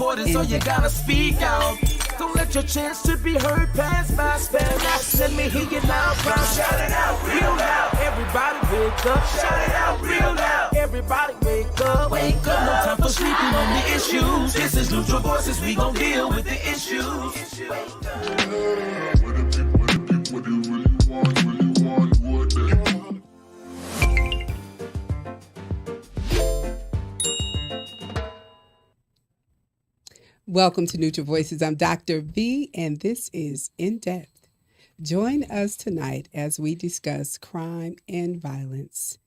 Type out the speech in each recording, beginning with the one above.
important, so you gotta speak out. Don't let your chance to be heard pass by. Spare not, let me hear you loud, proud. Shout it out, real loud. Everybody wake up, shout it out, real loud. Everybody wake up, wake up. No time for sleeping on the issues. This is Neutral Voices, we gon' deal with the issues. Welcome to Neutral Voices. I'm Dr. V, and this is In Depth. Join us tonight as we discuss crime and violence,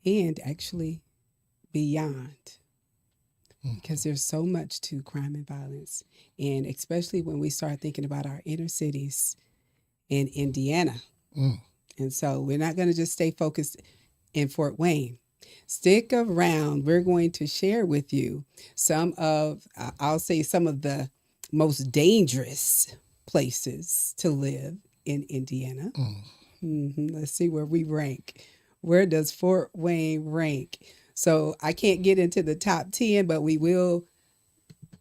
and actually beyond, because there's so much to crime and violence, and especially when we start thinking about our inner cities in Indiana. And so we're not going to just stay focused in Fort Wayne. Stick around. We're going to share with you some of the most dangerous places to live in Indiana. Let's see where we rank. Where does Fort Wayne rank? So I can't get into the top 10, but we will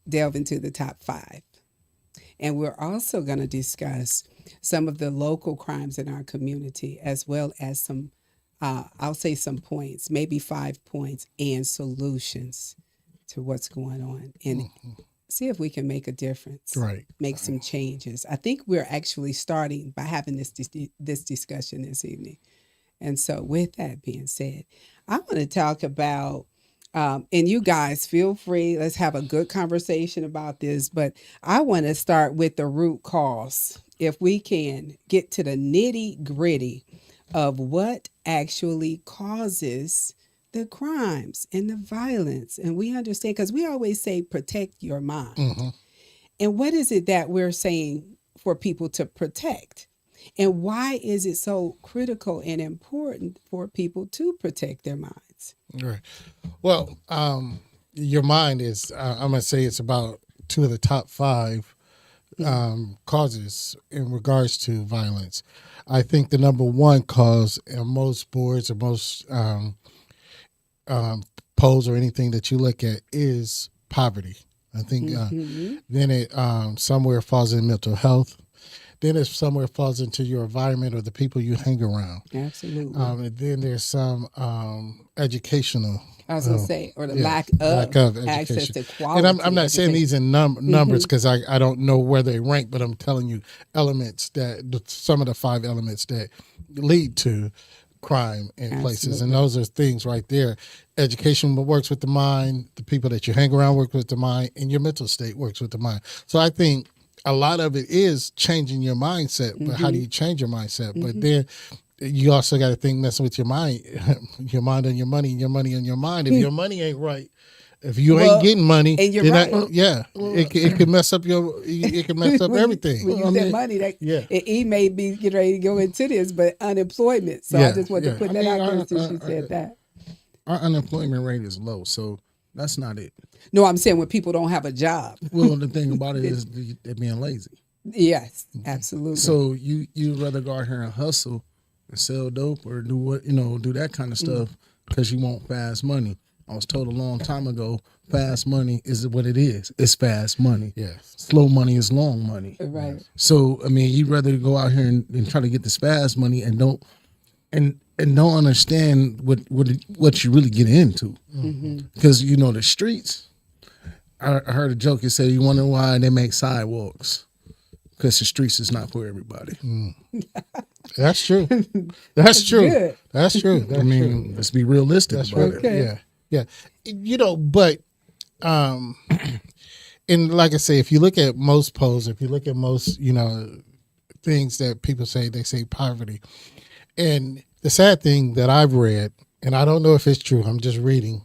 delve into the top 5. And we're also going to discuss some of the local crimes in our community, as well as some I'll say some points, maybe 5 points, and solutions to what's going on, and see if we can make a difference, make some changes. I think we're actually starting by having this discussion this evening. And so with that being said, I want to talk about, and you guys feel free, let's have a good conversation about this, but I want to start with the root cause. If we can get to the nitty gritty of what actually causes the crimes and the violence. And we understand, because we always say, protect your mind. And what is it that we're saying for people to protect? And why is it so critical and important for people to protect their minds? Right. Well, your mind is, I'm going to say it's about 2 of the top 5 causes in regards to violence. I think the number 1 cause in most boards or most polls or anything that you look at is poverty. I think then it somewhere falls in mental health. Then it somewhere falls into your environment or the people you hang around. Absolutely. And then there's some educational. I was going to say, or the lack of access to quality. And I'm not saying these in numbers because I don't know where they rank, but I'm telling you elements some of the 5 elements that lead to crime in places. And those are things right there. Education works with the mind, the people that you hang around work with the mind, and your mental state works with the mind. So I think a lot of it is changing your mindset, but how do you change your mindset? But then you also got to think messing with your mind on your money, and your money on your mind. If your money ain't right, if you ain't getting money, and you're right. It can mess up it can mess up everything. When you said money, it may be getting ready to go into this, but unemployment. So I just wanted to put that out there since you said that. Our unemployment rate is low, so that's not it. No, I'm saying when people don't have a job. Well, the thing about it is they're being lazy. Yes, absolutely. So you'd rather go out here and hustle and sell dope or do that kind of stuff because you want fast money. I was told a long time ago, fast money is what it is. It's fast money. Yes. Slow money is long money. Right. So I mean, you'd rather go out here and try to get this fast money and don't understand what you really get into. Because the streets. I heard a joke. It said, "You wonder why they make sidewalks? Because the streets is not for everybody." That's true. That's true. Good. That's true. I mean, let's be realistic about it. Okay. Yeah. But and like I say, if you look at most polls, if you look at most, things that people say, they say poverty. And the sad thing that I've read, and I don't know if it's true, I'm just reading,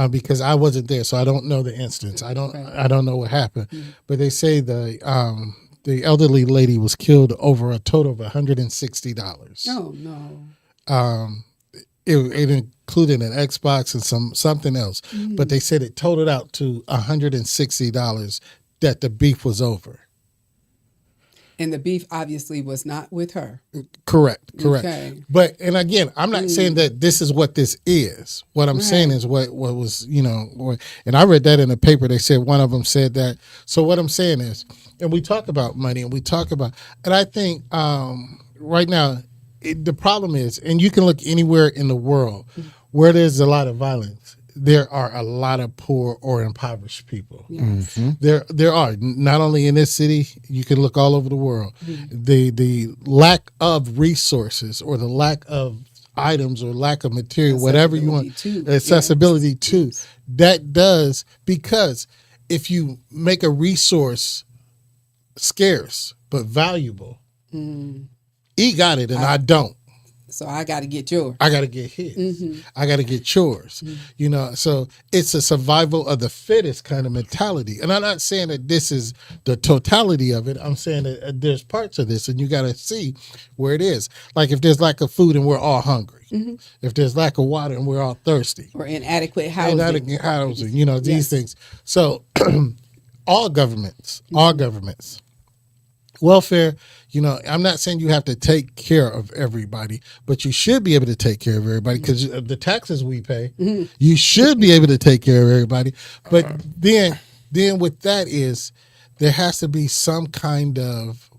because I wasn't there, so I don't know the instance. I don't know what happened. But they say the elderly lady was killed over a total of $160. Oh no. It included an Xbox and something else, but they said it totaled out to $160 that the beef was over. And the beef obviously was not with her. Correct. Okay. But and again, I'm not saying that this is what this is. What I'm saying is what was, and I read that in a paper. They said one of them said that. So what I'm saying is, and we talk about money, and we talk about, and I think right now the problem is, and you can look anywhere in the world where there's a lot of violence. There are a lot of poor or impoverished people. Yes. There are, not only in this city, you can look all over the world. The lack of resources or the lack of items or lack of material, whatever you want, accessibility to, that does, because if you make a resource scarce but valuable, he got it and I don't. So I got to get yours. I got to get his. I got to get yours. So it's a survival of the fittest kind of mentality. And I'm not saying that this is the totality of it. I'm saying that there's parts of this, and you got to see where it is. Like if there's lack of food and we're all hungry. If there's lack of water and we're all thirsty. Or inadequate housing. Inadequate housing, these things. So all governments, welfare, I'm not saying you have to take care of everybody, but you should be able to take care of everybody because the taxes we pay, you should be able to take care of everybody. But then with that is there has to be some kind of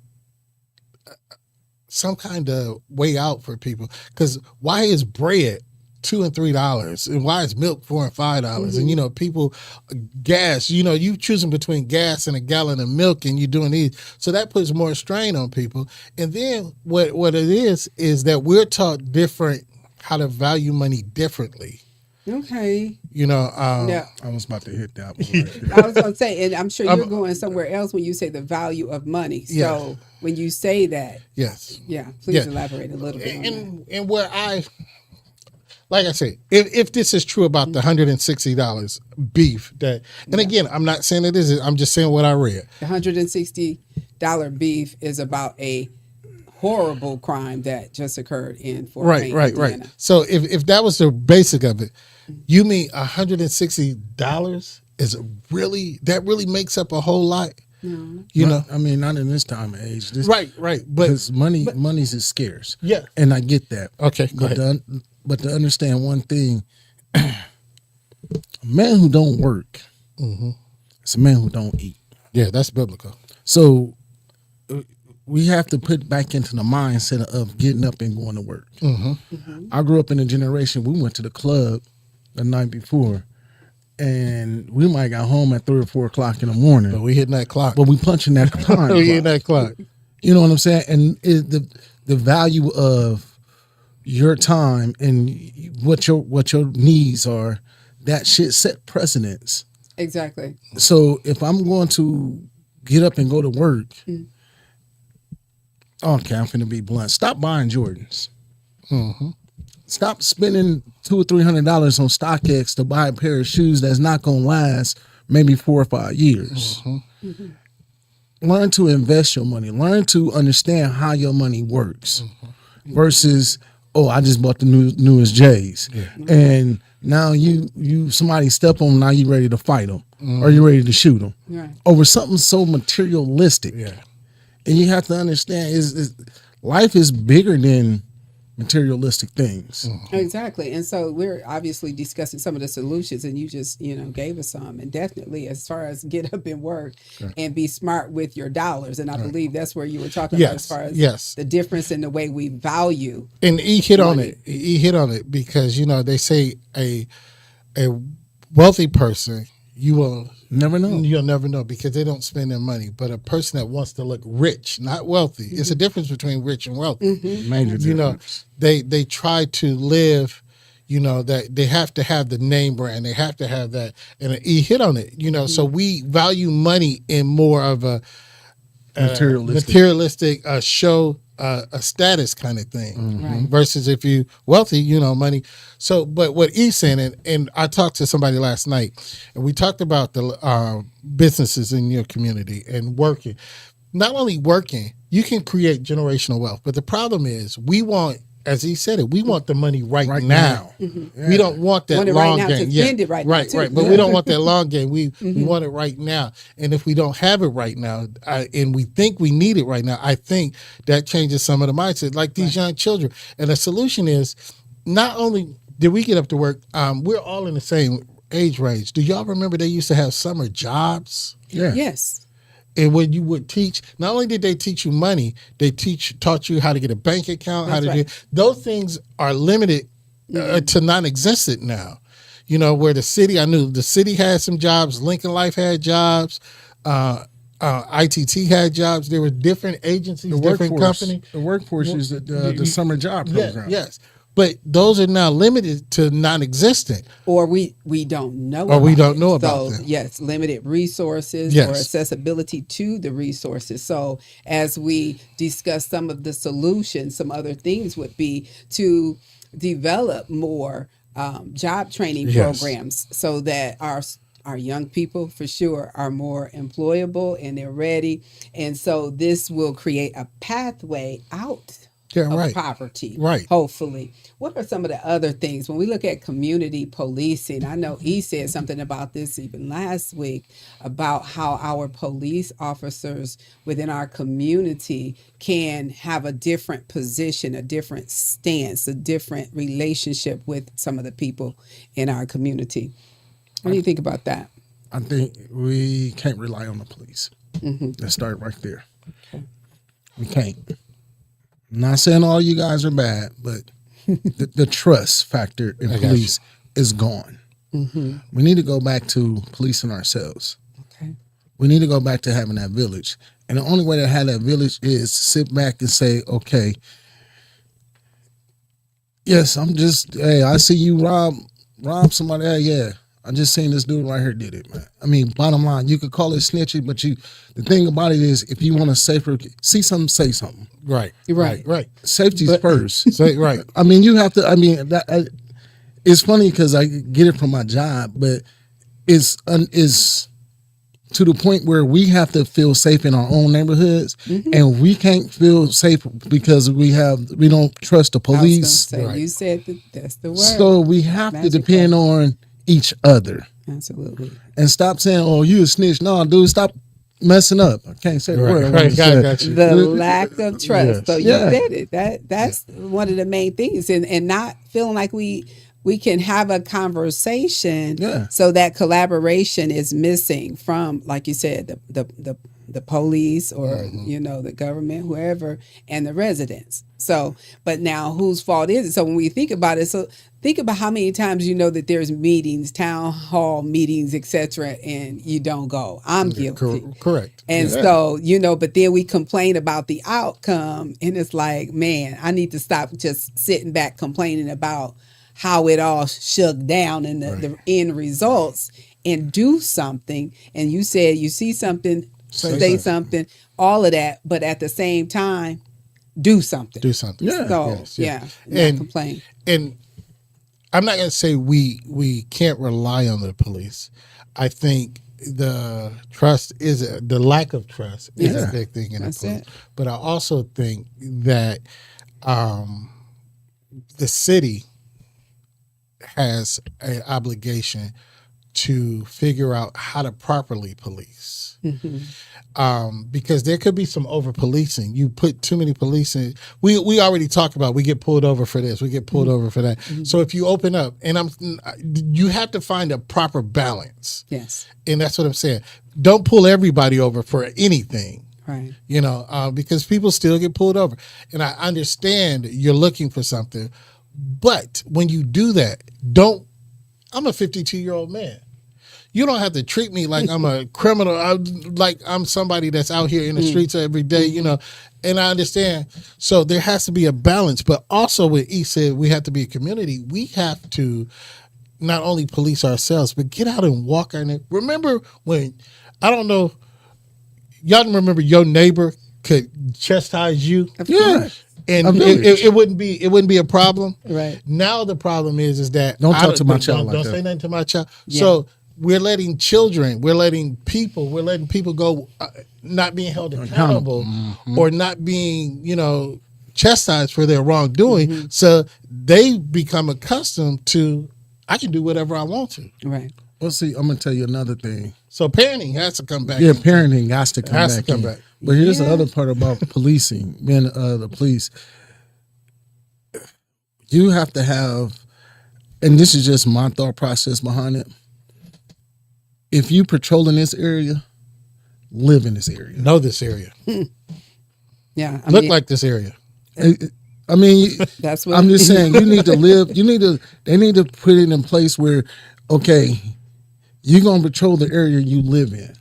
way out for people. Because why is bread $2 and $3, and why is milk $4 and $5? And people, gas. You choosing between gas and a gallon of milk, and you're doing these, so that puts more strain on people. And then what it is that we're taught different how to value money differently. Okay. I was about to hit that one. I was going to say, and I'm sure you're going somewhere else when you say the value of money. So when you say that, yes, please elaborate a little bit on that. And where like I say, if this is true about the $160 beef, and again, I'm not saying it is. I'm just saying what I read. The $160 beef is about a horrible crime that just occurred in Fort Payne, Right. Indiana. So if that was the basic of it, you mean $160 is that really makes up a whole lot? No. I mean, not in this time of age. Right. But because money's is scarce. Yeah. And I get that. Okay, go ahead. But to understand one thing, a man who don't work, it's a man who don't eat. Yeah, that's biblical. So we have to put back into the mindset of getting up and going to work. I grew up in a generation, we went to the club the night before, and we might got home at 3 or 4 o'clock in the morning. But we hitting that clock. But we punching that time. We hitting that clock. You know what I'm saying? And the value of your time and what your needs are, that shit set precedents. Exactly. So if I'm going to get up and go to work, okay, I'm finna be blunt. Stop buying Jordans. Stop spending $200 or $300 on StockX to buy a pair of shoes that's not gonna last maybe 4 or 5 years. Learn to invest your money. Learn to understand how your money works versus, I just bought the newest J's. And now you somebody step on them, now you ready to fight them or you ready to shoot them over something so materialistic. And you have to understand is life is bigger than materialistic things. Exactly. And so we're obviously discussing some of the solutions, and you just, gave us some. And definitely as far as get up and work and be smart with your dollars. And I believe that's where you were talking about as far as the difference in the way we value. And he hit on it. He hit on it because, they say a wealthy person, you'll never know because they don't spend their money. But a person that wants to look rich, not wealthy, it's a difference between rich and wealthy. Major difference. They try to live, that they have to have the name brand. They have to have that. And he hit on it, so we value money in more of a materialistic show, a status kind of thing versus if you wealthy, money. So, but what he's saying, and I talked to somebody last night, and we talked about the businesses in your community and working. Not only working, you can create generational wealth, but the problem is we want as he said it, we want the money right Right now. now. We don't want that Want it right long now game. to spend it right now, right, too. right. But we don't want that long game. We want it right now. And if we don't have it right now, and we think we need it right now, I think that changes some of the mindset, like these young children. And the solution is not only did we get up to work, we're all in the same age range. Do y'all remember they used to have summer jobs? Yeah. Yes. And when you would teach, not only did they teach you money, they taught you how to get a bank account, how That's to right. do those things are limited to non-existent now. You know, where the city, I knew the city had some jobs, Lincoln Life had jobs, ITT had jobs. There were different agencies, different companies. The workforce is the summer job program. Yes. But those are now limited to non-existent. Or we don't know. Or we don't know it. about so, them. yes, limited resources Yes. or accessibility to the resources. So as we discuss some of the solutions, some other things would be to develop more job training Yes. programs so that our young people for sure are more employable and they're ready. And so this will create a pathway out Yeah, of right. poverty. Right. Hopefully. What are some of the other things when we look at community policing? I know he said something about this even last week about how our police officers within our community can have a different position, a different stance, a different relationship with some of the people in our community. What do you think about that? I think we can't rely on the police. Let's start right there. We can't. I'm not saying all you guys are bad, but the trust factor in got police is gone. We need to go back to policing ourselves. Okay. We need to go back to having that village. And the only way to have that village is to sit back and say, okay, yes, I see you rob somebody. Hey, yeah. I just seen this dude right here did it, man. I mean, bottom line, you could call it snitching, but the thing about it is, if you want to see something, say something. Right. Right. Right. Safety's first. Say right. I mean, you have to. I mean, it's funny because I get it from my job, but it's to the point where we have to feel safe in our own neighborhoods, and we can't feel safe because we don't trust the I was police. gonna say, Right. you said that's the word. So we have to Magic depend on each other Absolutely. and stop saying, "Oh, you a snitch." No, dude, stop messing up. I can't say the Right. word. I Right. wanted to say. Got you. The lack of trust. Yes. So you Yeah. said it. That's one of the main things, and not feeling like we can have a conversation. Yeah. So that collaboration is missing from, like you said, the police or the government, whoever, and the residents. So, but now whose fault is it? So when we think about it, so think about how many times that there's meetings, town hall meetings, etc., and you don't go. I'm guilty. Correct. And so, but then we complain about the outcome, and it's like, man, I need to stop just sitting back complaining about how it all shook down and the end results and do something. And you said you see something, say something, all of that, but at the same time, do something. Do something. Yeah. So, Yes, yeah, not And- complain. And I'm not going to say we can't rely on the police. I think the lack of trust is a big thing in the That's police. it. But I also think that the city has an obligation to figure out how to properly police. Because there could be some over policing. You put too many police in. We already talked about we get pulled over for this, we get pulled over for that. So if you open up, you have to find a proper balance, Yes. and that's what I'm saying. Don't pull everybody over for anything, Right. because people still get pulled over. And I understand you're looking for something, but when you do that, I'm a 52-year-old man. You don't have to treat me like I'm a criminal, like I'm somebody that's out here in the streets every day, and I understand. So there has to be a balance, but also what E said, we have to be a community. We have to not only police ourselves, but get out and walk our neighborhood. Remember when, I don't know, y'all remember your neighbor could chastise you? Yeah. And A village. it wouldn't be a problem. Right. Now the problem is that Don't talk to my child like don't that. say nothing to my child. Yeah. So we're letting people go not being held accountable or not being chastised for their wrongdoing. So they become accustomed to, I can do whatever I want to. Right. Well, see, I'm gonna tell you another thing. So parenting has to come back. Yeah, parenting has to come Has to back. come in. back. But here's the Yeah. other part about policing, being the police. You have to have, and this is just my thought process behind it. If you patrol in this area, live in this area. Know this area. Yeah. I Look mean, like this area. I mean, that's what I'm just saying, you need to live. They need to put it in place where, okay, you're gonna patrol the area you live in.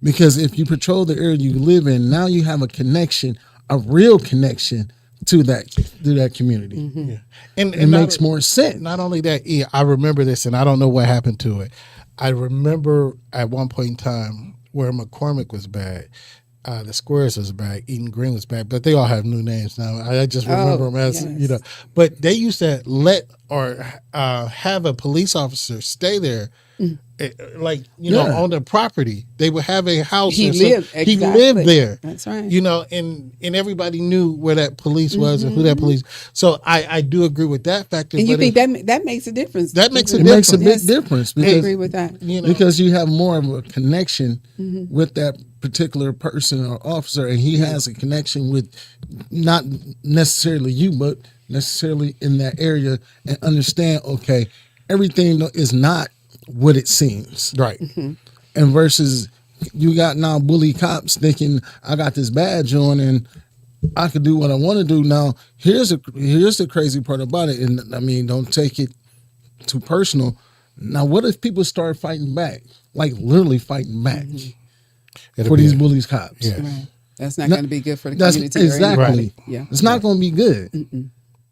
Because if you patrol the area you live in, now you have a connection, a real connection to that community. Yeah. And It makes more sense. Not only that, I remember this, and I don't know what happened to it. I remember at one point in time where McCormick was bad, the Squares was bad, Eden Green was bad, but they all have new names now. I just remember them as, yes. But they used to let or have a police officer stay there. On the property. They would have a house. He or lived, He exactly. lived there. That's right. And everybody knew where that police was and who that police. So I do agree with that factor. And you but think that makes a difference? That makes a It makes a big Yes. difference I because agree with that. because you have more of a connection with that particular person or officer, and he has a connection with not necessarily you, but necessarily in that area, and understand, okay, everything is not what it seems. right. And versus you got now bully cops thinking, I got this badge on and I could do what I want to do. Now, here's the crazy part about it, and I mean, don't take it too personal. Now, what if people start fighting back, like literally fighting back It'll for be these a- bullies cops? Yeah. Right. That's not No, going to be good for the That's community. or exactly. anybody. Yeah. It's not going to be good.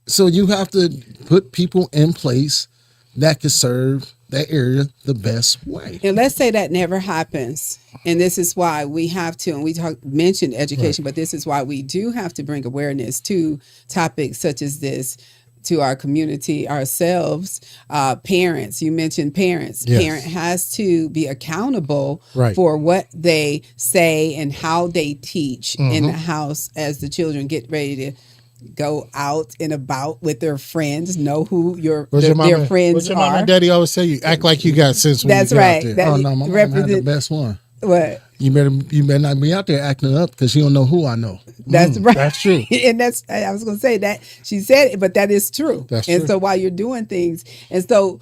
So you have to put people in place that could serve that area the best way. And let's say that never happens. And this is why we have to, and we mentioned education, but this is why we do have to bring awareness to topics such as this to our community, ourselves, parents. You mentioned parents. Yes. Parent has to be accountable Right. for what they say and how they teach in the house as the children get ready to go out and about with their friends, know who their friends What's your are. mama and daddy always say? You act like you got sense when That's you get right. out there. That- Oh no, my mom had the represent- best one. What? You better not be out there acting up because you don't know who I know. That's right. That's true. And I was going to say that she said it, but that is true. That's and true. so while you're doing things, and so,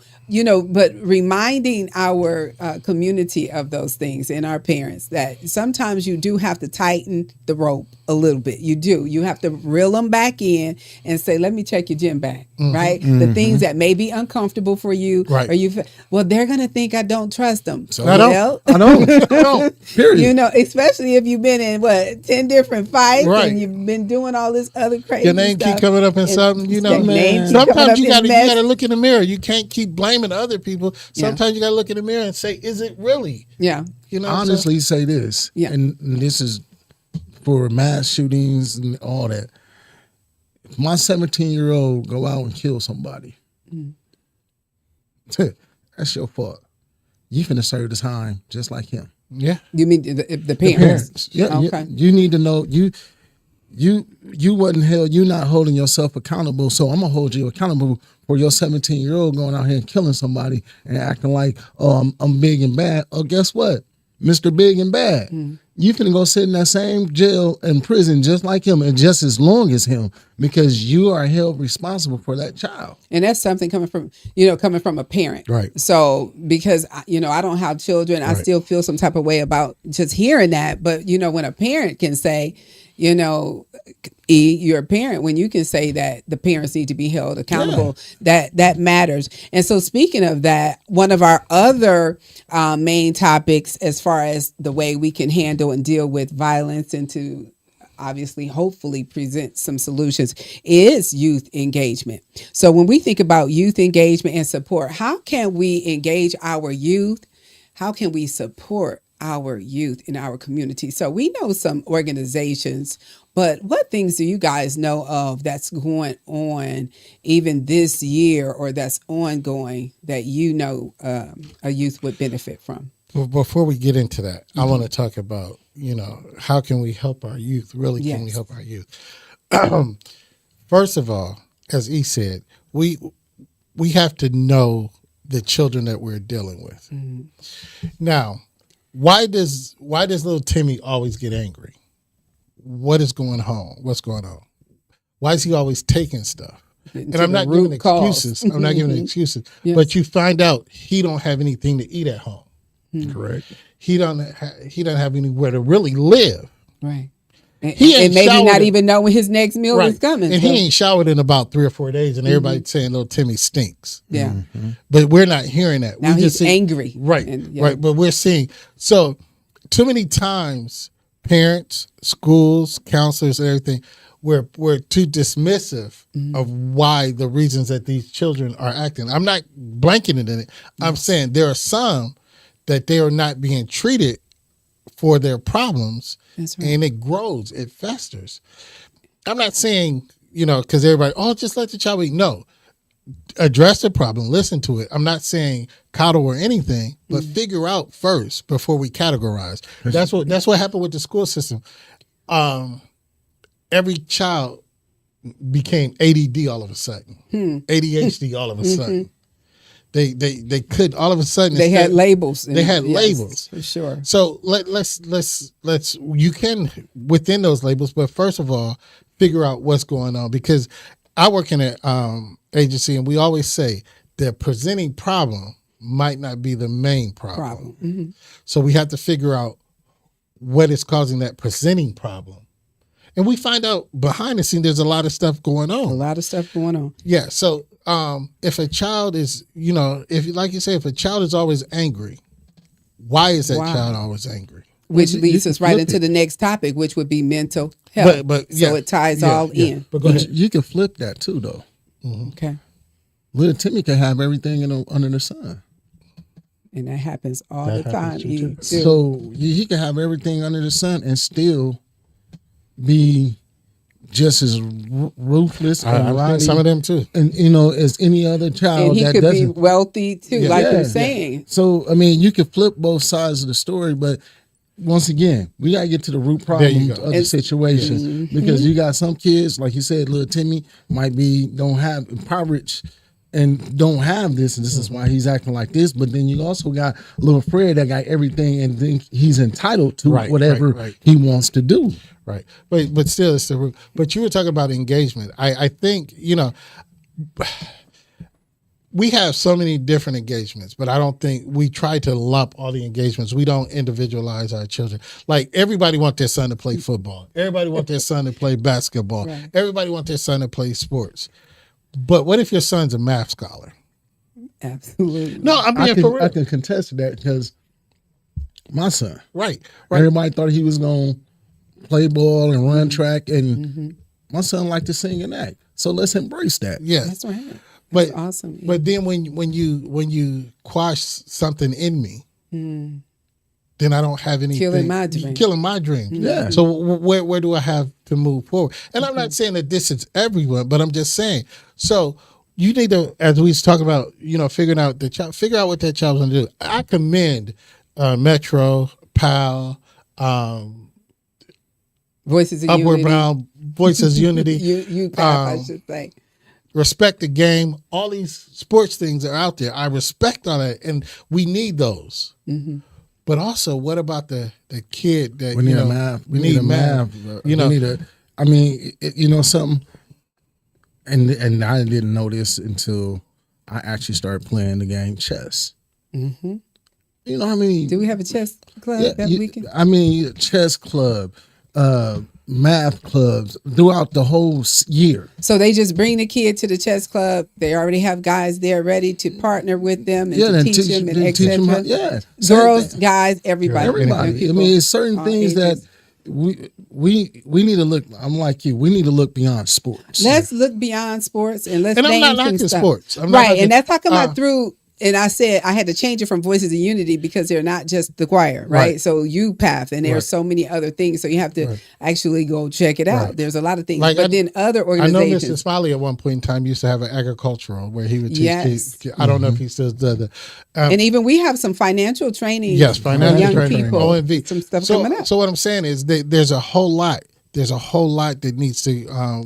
but reminding our community of those things and our parents that sometimes you do have to tighten the rope a little bit. You do. You have to reel them back in and say, let me check your gym bag, right? The things that may be uncomfortable for you. Right. Or well, they're going to think I don't trust them. So I don't. Well, I don't. Period. especially if you've been in 10 different fights Right. and you've been doing all this other crazy Your name stuff. keep coming up in And something, your name man. keep coming Sometimes up you in gotta mess. look in the mirror. You can't keep blaming other people. Yeah. Sometimes you gotta look in the mirror and say, is it really? Yeah. So- Honestly, say this, Yeah. and this is for mass shootings and all that. If my 17-year-old go out and kill somebody, that's your fault. You finna serve the time just like him. yeah. You mean the parents? Yeah, Okay. you need to know you wasn't held. You're not holding yourself accountable. So I'm gonna hold you accountable for your 17-year-old going out here and killing somebody and acting like, oh, I'm big and bad. Oh, guess what, Mr. Big and Bad, you finna go sit in that same jail and prison just like him and just as long as him because you are held responsible for that child. And that's something coming from a parent. Right. So because, I don't have children, I Right. still feel some type of way about just hearing that. But, when a parent can say, you're a parent, when you can say that the parents need to be held accountable, that matters. And so speaking of that, one of our other main topics as far as the way we can handle and deal with violence and to obviously hopefully present some solutions is youth engagement. So when we think about youth engagement and support, how can we engage our youth? How can we support our youth in our community? So we know some organizations, but what things do you guys know of that's going on even this year or that's ongoing that a youth would benefit from? Well, before we get into that, I want to talk about, how can we help our youth? Really, can we Yes. help our youth? First of all, as E said, we have to know the children that we're dealing with. Now, why does little Timmy always get angry? What is going on? What's going on? Why is he always taking stuff? And I'm not giving excuses. I'm not giving excuses. Yes. But you find out he don't have anything to eat at home. Correct. He don't have anywhere to really live. Right. And, He ain't and maybe showered not in- even know when his next meal is coming. And so- he ain't showered in about 3 or 4 days, and everybody's saying little Timmy stinks. Yeah. But we're not hearing that. Now we he's just see, angry. Right. And, yeah. Right. But we're seeing so too many times parents, schools, counselors, and everything, we're too dismissive of why the reasons that these children are acting. I'm not blanketing in it. I'm saying there are some that they are not being treated for their problems. That's right. And it grows, it festers. I'm not saying, because everybody, just let the child eat. No, address the problem, listen to it. I'm not saying coddle or anything, but figure out first before we categorize. That's what happened with the school system. Every child became ADD all of a sudden, ADHD all of a sudden. They could all of a sudden They had labels. They had Yes, labels for sure. So let's you can within those labels, but first of all, figure out what's going on, because I work in an agency and we always say the presenting problem might not be the main problem. So we have to figure out what is causing that presenting problem. And we find out behind the scene there's a lot of stuff going on. A lot of stuff going on. Yeah. So if a child is, if a child is always angry, why is that child always angry? Which you leads can us right flip into it. the next topic, which would be mental health. But so it ties all in. But go ahead. You can flip that too, though. Okay. Little Timmy can have everything under the sun. And that happens all That the time. happens too. So he can have everything under the sun and still be just as ruthless and I've seen rowdy, some of them too. and as any other child and he that could be doesn't. wealthy too, Yeah. like Yeah. you're saying. So I mean, you can flip both sides of the story, but once again, we gotta get to the root There problem you of go. the situation, because you got some kids, like you said, little Timmy don't have impoverished and don't have this, and this is why he's acting like this. But then you also got little Fred that got everything and think he's entitled to Right, whatever right. he wants to do. Right. But still it's the root. But you were talking about engagement. I think, we have so many different engagements, but I don't think we try to lump all the engagements. We don't individualize our children. Like everybody wants their son to play football. Everybody wants their son to play basketball. Right. Everybody wants their son to play sports. But what if your son's a math scholar? Absolutely. No, I'm being for real. I can contest to that because my son, Right. everybody thought he was going to play ball and run track, and my son liked to sing and act. So let's embrace that. Yes. That's right. But That's awesome. But then when you quash something in me, then I don't have anything. Killing my dream. Killing my dream. Yeah. So where do I have to move forward? And I'm not saying that this is everyone, but I'm just saying. So you need to, as we was talking about, figuring out the child, figure out what that child's going to do. I commend Metro, PAL, Voices of Upward Unity. Bound, Voices Unity. You I should say. Respect the game. All these sports things are out there. I respect all that, and we need those. But also, what about the kid that We need a math. We need a math. You know, we need a. I mean, you know something. And I didn't know this until I actually started playing the game chess. You know how many? Do we have a chess club that weekend? I mean, chess club, math clubs throughout the whole year. So they just bring the kid to the chess club. They already have guys there ready to partner with them and to then teach them and then teach them how- etc. yeah, same Girls, thing. guys, everybody. Everybody. I mean, it's certain all things that ages. we need to look. I'm like you. We need to look beyond sports. Let's look beyond sports and let's And I'm name not some knocking stuff. sports. I'm not Right, knocking- and that's how come I threw. And I said I had to change it from Voices of Unity because they're not just the choir, right? Right. So UPATH, and there's so many other things. So you have to actually go check it out. Right. There's a lot of things. Like but then other I know organizations. Mr. Smiley at one point in time used to have an agricultural where he would teach Yes. kids. I don't know if he still does that. And even we have some financial training. Yes, for financial young training, people. OMV. Some stuff so, coming up. So what I'm saying is there's a whole lot there's a whole lot that needs to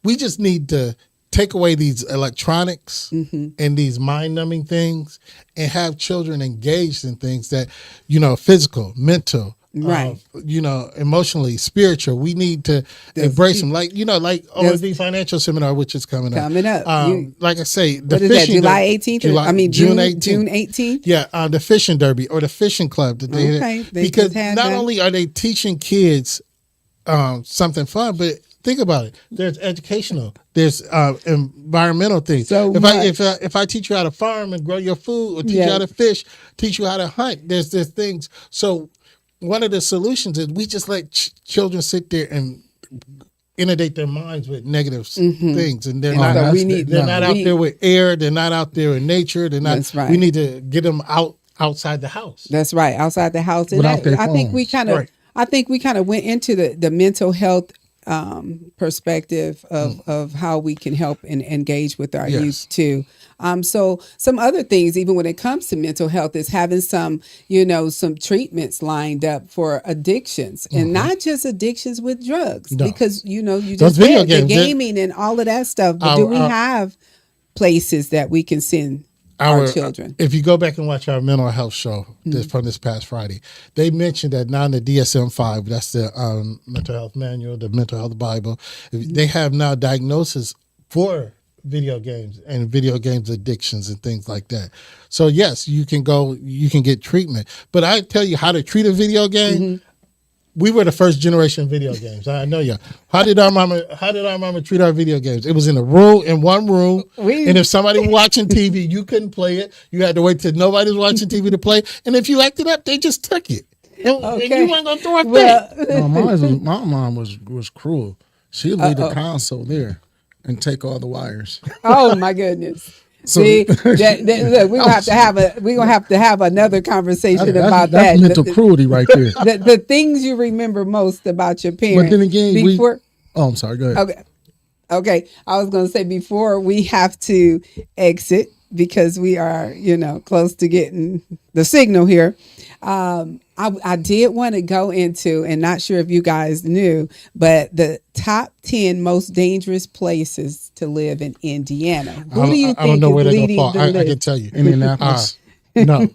we just need to take away these electronics and these mind-numbing things and have children engaged in things that, physical, mental, Right. Emotionally, spiritual. We need to embrace them. Like OSD Financial Seminar, which is coming up. Like I say, the what is that, fishing July derby- 18th? June 18th? June 18th? Yeah, the fishing derby or the fishing club. That Okay, they because just had not that. only are they teaching kids something fun, but think about it. There's educational. There's environmental things. So if I teach you how to farm and grow your food, or teach you how to fish, teach you how to hunt, there's things. So one of the solutions is we just let children sit there and inundate their minds with negative things, and they're not. They're not out there with air. They're not out there in nature. They're not. That's right. We need to get them outside the house. That's right, outside the house. And Without their I think we phones. kind of, Right. I think we kind of went into the mental health perspective of how we can help and engage with our Yes. youth too. So some other things, even when it comes to mental health, is having some treatments lined up for addictions, and not just addictions with drugs, No. because you Those just video said the games, gaming and all of that stuff. But do we have places that we can send our children? If you go back and watch our mental health show from this past Friday, they mentioned that now in the DSM-5, that's the mental health manual, the mental health Bible, they have now diagnosis for video games and video games addictions and things like that. So yes, you can get treatment. But I tell you how to treat a video game. We were the first generation of video games. I know you. How did our mama treat our video games? It was in one room. And if somebody was watching TV, you couldn't play it. You had to wait till nobody was watching TV to play. And if you acted up, they just took it. And you weren't gonna throw a fit. No, my mom was cruel. She'd leave the console there and take all the wires. Oh my goodness. So- See, look, we're gonna have to have another conversation about That's that. mental cruelty right there. The things you remember most about your parents. But then again, I'm sorry. Go ahead. Okay. I was going to say, before we have to exit, because we are, close to getting the signal here. I did want to go into, and not sure if you guys knew, but the top 10 most dangerous places to live in Indiana. Who do you think I don't know is where they're leading gonna fall. the I list? can tell you. Indianapolis. No.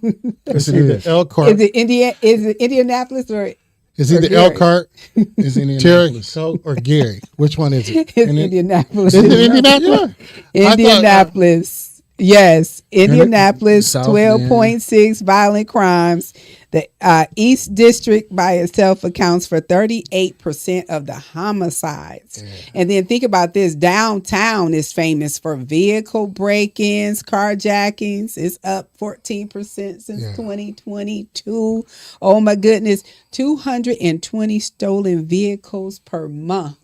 It's either Elkhart. Is it Indianapolis or It's either Gary? Elkhart, It's Terry, Indianapolis. or Gary. Which one is it? it's Indianapolis? Is it Indianapolis? Indianapolis. Yes, Indianapolis, South 12.6 violent crimes. The East District by itself accounts for 38% of the homicides. And then think about this. Downtown is famous for vehicle break-ins, carjackings. It's up 14% since 2022. Oh my goodness. 220 stolen vehicles per month.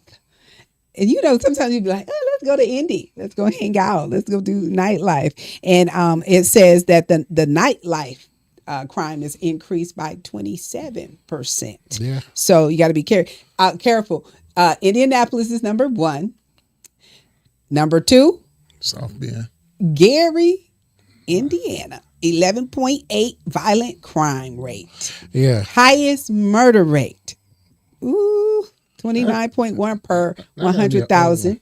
And sometimes you'd be like, oh, let's go to Indy. Let's go hang out. Let's go do nightlife. And it says that the nightlife crime is increased by 27%. Yeah. So you got to be careful. Indianapolis is number 1. Number 2, South Bend. Gary, Indiana, 11.8 violent crime rate. Yeah. Highest murder rate. Ooh. 29.1 per 100,000.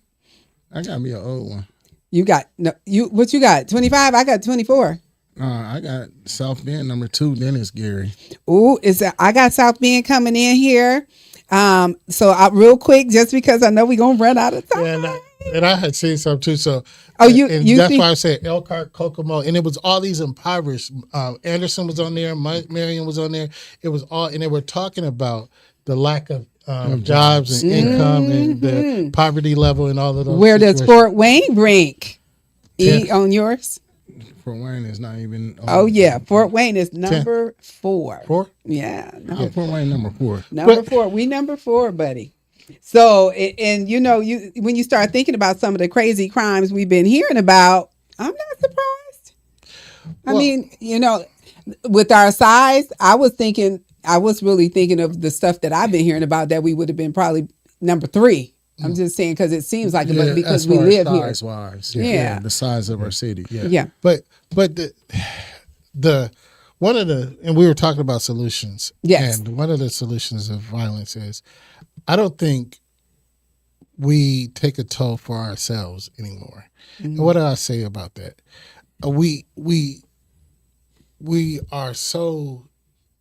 I got me an old one. What you got? 25? I got 24. I got South Bend number 2. Then it's Gary. Ooh, I got South Bend coming in here. So real quick, just because I know we're gonna run out of time. Yeah, and I had seen some too. So you that's see- why I said Elkhart, Kokomo, and it was all these impoverished. Anderson was on there, Marion was on there. It was all, and they were talking about the lack of jobs and income and the poverty level and all of those. Where does situations. Fort Wayne rank? On yours? Fort Wayne is not even. Oh yeah, Fort Wayne is number 4. 4? Yeah, Fort Wayne number 4. Number 4. We number 4, buddy. So, and when you start thinking about some of the crazy crimes we've been hearing about, I'm not surprised. I mean, with our size, I was really thinking of the stuff that I've been hearing about that we would have been probably number 3. I'm just saying because it seems like it, but because we live here. Size-wise, Yeah. the size of our city. Yeah. But the one of the, and we were talking about solutions. Yes. And one of the solutions of violence is I don't think we take a toll for ourselves anymore. And what do I say about that? We are so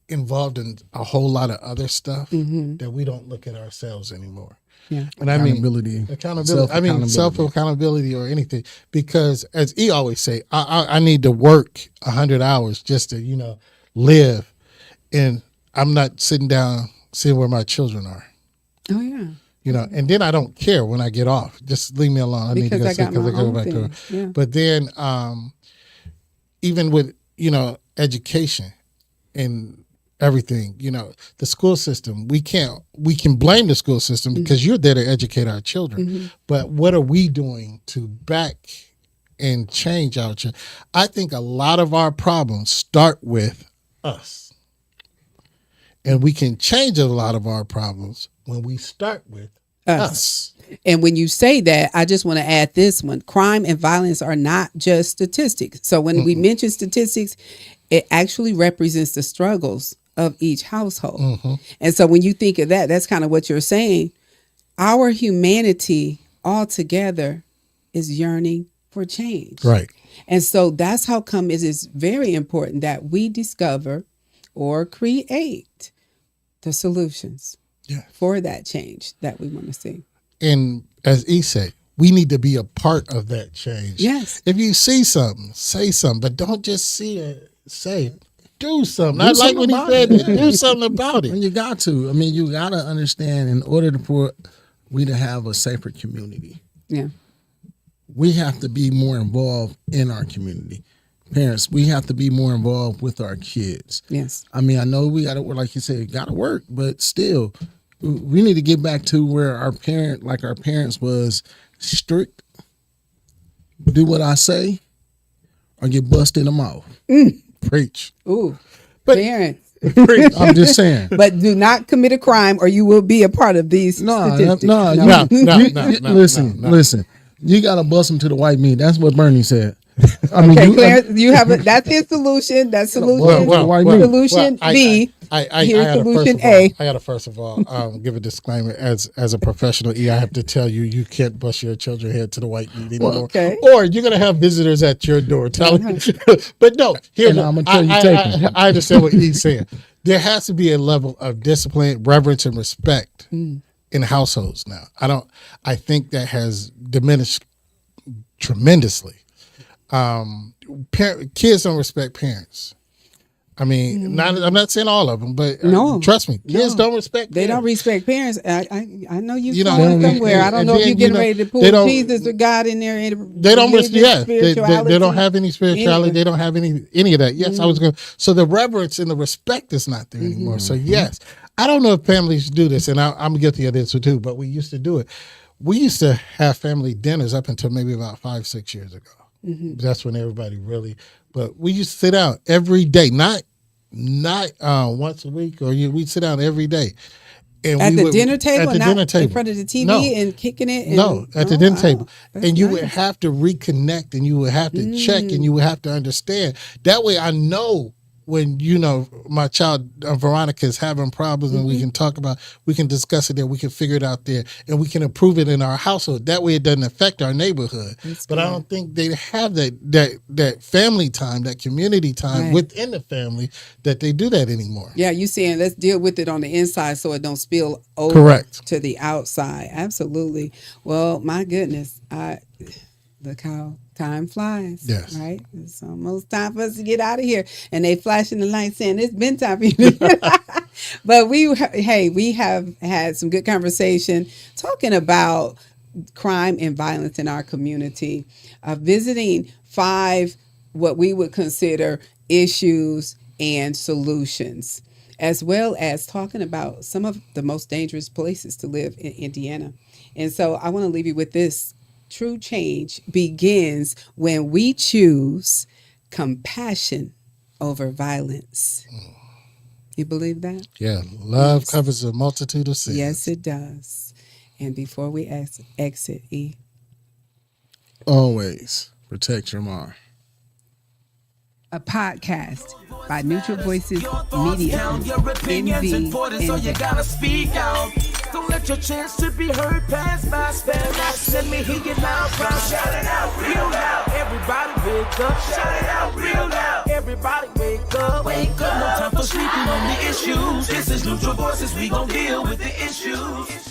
involved in a whole lot of other stuff that we don't look at ourselves anymore. Yeah. And I mean Accountability. accountability. I mean Self-accountability. self-accountability or anything, because as E always say, I need to work 100 hours just to, live. And I'm not sitting where my children are, Oh yeah. and then I don't care when I get off. Just leave me alone. I need to Because go I got my go own back to thing. work. Yeah. But then even with, education and everything, the school system, we can blame the school system because you're there to educate our children. But what are we doing to back and change our children? I think a lot of our problems start with us. And we can change a lot of our problems when we start with us. And when you say that, I just want to add this one. Crime and violence are not just statistics. So when we mention statistics, it actually represents the struggles of each household. And so when you think of that, that's kind of what you're saying. Our humanity altogether is yearning for change. Right. And so that's how come it is very important that we discover or create the solutions for that change that we want to see. And as E said, we need to be a part of that change. Yes. If you see something, say something, but don't just see it, say it. Do something. I like when he said it. Do something about it. And you got to. I mean, you got to understand, in order for we to have a safer community, Yeah. we have to be more involved in our community. Parents, we have to be more involved with our kids. Yes. I mean, I know we got to, like you said, got to work, but still, we need to get back to where our parents was strict, do what I say, or get busted in the mouth. Preach. Ooh. But- Parents. Preach. I'm just saying. But do not commit a crime or you will be a part of these statistics. No. Listen. You got to bust them to the white meat. That's what Bernie said. I mean, Okay, Clarence, you have that's his solution. That's solution. Solution B. Here's solution A. I got to first of all give a disclaimer as a professional. I have to tell you, you can't bust your children's head to the white meat anymore. Okay. Or you're gonna have visitors at your door telling you. But no, here And I'm gonna tell you, take them. I understand what he's saying. There has to be a level of discipline, reverence, and respect in households now. I think that has diminished tremendously. Kids don't respect parents. I mean, I'm not saying all of them, but No. trust me, kids don't respect. They don't parents. respect parents. I know You you're know, going and- somewhere. I don't and know if then, you're getting you know, ready to pull they don't- Jesus or God in there. They don't respect. Yeah, they spirituality. don't have any spirituality. Anyway. They don't have any of that. Yes, I was going. So the reverence and the respect is not there anymore. So yes, I don't know if families do this, and I'm guilty of this too. But we used to do it. We used to have family dinners up until maybe about 5-6 years ago. That's when everybody really. But we used to sit down every day, not once a week, or we'd sit down every day. And At we the would- dinner table, at the not dinner table. in front of the TV No. and kicking it. And, No, at the dinner wow. table. That's And you nice. would have to reconnect, and you would have to check, and you would have to understand. That way I know when, my child, Veronica, is having problems, and we can discuss it there, we can figure it out there, and we can improve it in our household. That way it doesn't affect our neighborhood. But I don't think they have that family time, that community time Right. within the family, that they do that anymore. Yeah, you saying let's deal with it on the inside so it don't spill over Correct. to the outside. Absolutely. Well, my goodness, look how time flies. Yes. Right? It's almost time for us to get out of here. And they flashing the light saying it's been time for you to get out. But we have had some good conversation talking about crime and violence in our community, visiting 5 what we would consider issues and solutions, as well as talking about some of the most dangerous places to live in Indiana. And so I want to leave you with this. True change begins when we choose compassion over violence. You believe that? Yeah, love covers a multitude of sins. Yes, it does. And before we exit, E, Always protect your mom. a podcast by Neutral Voices Media Your Group, opinions NV, important, so you NJ. gotta speak out. Don't let your chance to be heard pass by. Spare not, let me hear you loud, proud. Shout it out real loud. Everybody wake up. Shout it out real loud. Everybody wake up. Wake up. No time for sleeping on the issues. This is Neutral Voices. We gon' deal with the issues.